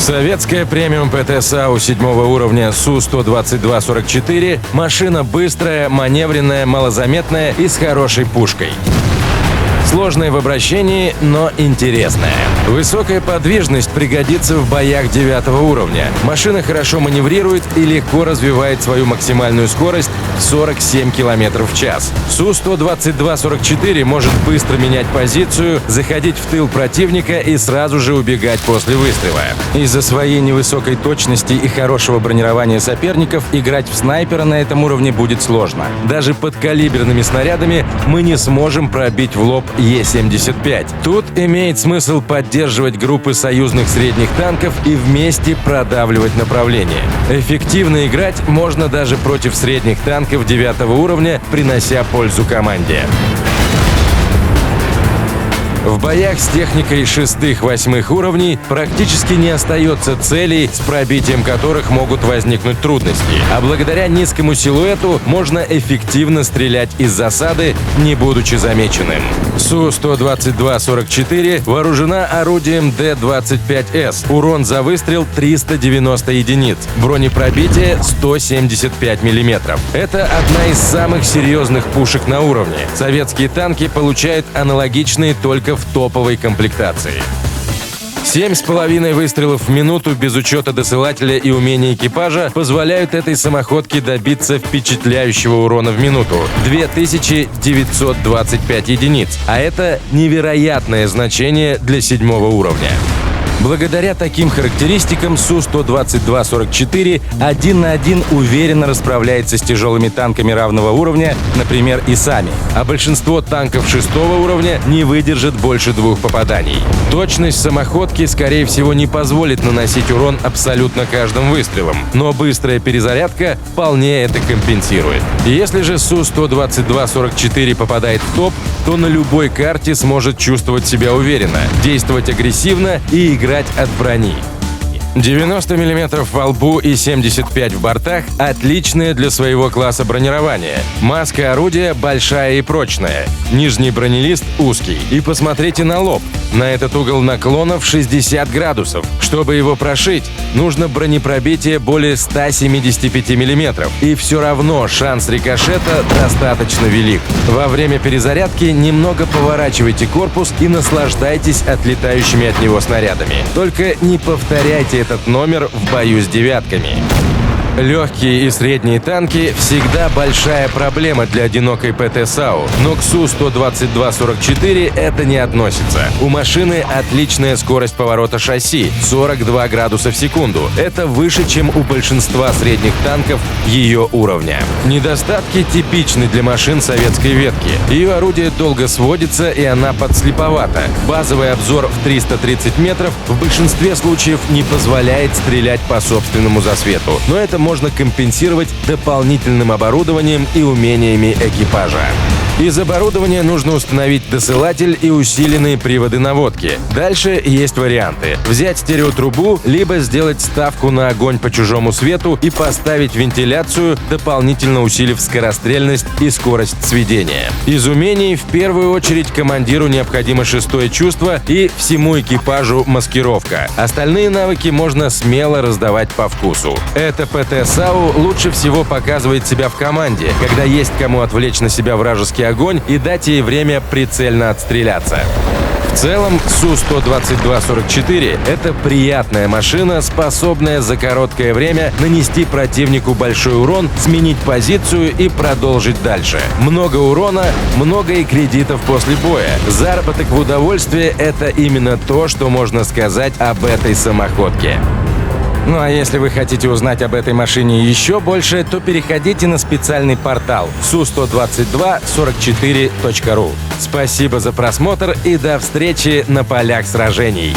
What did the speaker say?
Советская премиум ПТ САУ 7-го уровня Су-122-44 – машина быстрая, маневренная, малозаметная и с хорошей пушкой. Сложная в обращении, но интересная. Высокая подвижность пригодится в боях 9-го уровня. Машина хорошо маневрирует и легко развивает свою максимальную скорость в 47 км в час. Су-122-44 может быстро менять позицию, заходить в тыл противника и сразу же убегать после выстрела. Из-за своей невысокой точности и хорошего бронирования соперников играть в снайпера на этом уровне будет сложно. Даже подкалиберными снарядами мы не сможем пробить в лоб Е-75. Тут имеет смысл поддерживать группы союзных средних танков и вместе продавливать направление. Эффективно играть можно даже против средних танков 9-го уровня, принося пользу команде. В боях с техникой 6-8 уровней практически не остается целей, с пробитием которых могут возникнуть трудности, а благодаря низкому силуэту можно эффективно стрелять из засады, не будучи замеченным. Су-122-44 вооружена орудием Д-25С. Урон за выстрел 390 единиц. Бронепробитие 175 мм. Это одна из самых серьезных пушек на уровне. Советские танки получают аналогичные только в топовой комплектации. 7,5 выстрелов в минуту без учета досылателя и умения экипажа позволяют этой самоходке добиться впечатляющего урона в минуту – 2925 единиц, а это невероятное значение для 7-го уровня. Благодаря таким характеристикам Су-122-44 один на один уверенно расправляется с тяжелыми танками равного уровня, например, ИСами, а большинство танков 6-го уровня не выдержит больше 2 попаданий. Точность самоходки, скорее всего, не позволит наносить урон абсолютно каждым выстрелом, но быстрая перезарядка вполне это компенсирует. Если же Су-122-44 попадает в топ, то на любой карте сможет чувствовать себя уверенно, действовать агрессивно и играть от брони. 90 мм во лбу и 75 в бортах – отличные для своего класса бронирования. Маска орудия большая и прочная. Нижний бронелист узкий. И посмотрите на лоб. На этот угол наклонов 60 градусов. Чтобы его прошить, нужно бронепробитие более 175 мм. И все равно шанс рикошета достаточно велик. Во время перезарядки немного поворачивайте корпус и наслаждайтесь отлетающими от него снарядами. Только не повторяйте этот номер в бою с девятками. Легкие и средние танки всегда большая проблема для одинокой ПТ САУ, но к Су-122-44 это не относится. У машины отличная скорость поворота шасси – 42 градуса в секунду. Это выше, чем у большинства средних танков ее уровня. Недостатки типичны для машин советской ветки. Ее орудие долго сводится, и она подслеповата. Базовый обзор в 330 метров в большинстве случаев не позволяет стрелять по собственному засвету, но это можно компенсировать дополнительным оборудованием и умениями экипажа. Из оборудования нужно установить досылатель и усиленные приводы наводки. Дальше есть варианты. Взять стереотрубу, либо сделать ставку на огонь по чужому свету и поставить вентиляцию, дополнительно усилив скорострельность и скорость сведения. Из умений в первую очередь командиру необходимо 6-е чувство и всему экипажу маскировка. Остальные навыки можно смело раздавать по вкусу. Эта ПТ САУ лучше всего показывает себя в команде, когда есть кому отвлечь на себя вражеский огонь и дать ей время прицельно отстреляться. В целом, Су-122-44 – это приятная машина, способная за короткое время нанести противнику большой урон, сменить позицию и продолжить дальше. Много урона, много и кредитов после боя. Заработок в удовольствие – это именно то, что можно сказать об этой самоходке. Ну а если вы хотите узнать об этой машине еще больше, то переходите на специальный портал su12244.ru. Спасибо за просмотр и до встречи на полях сражений!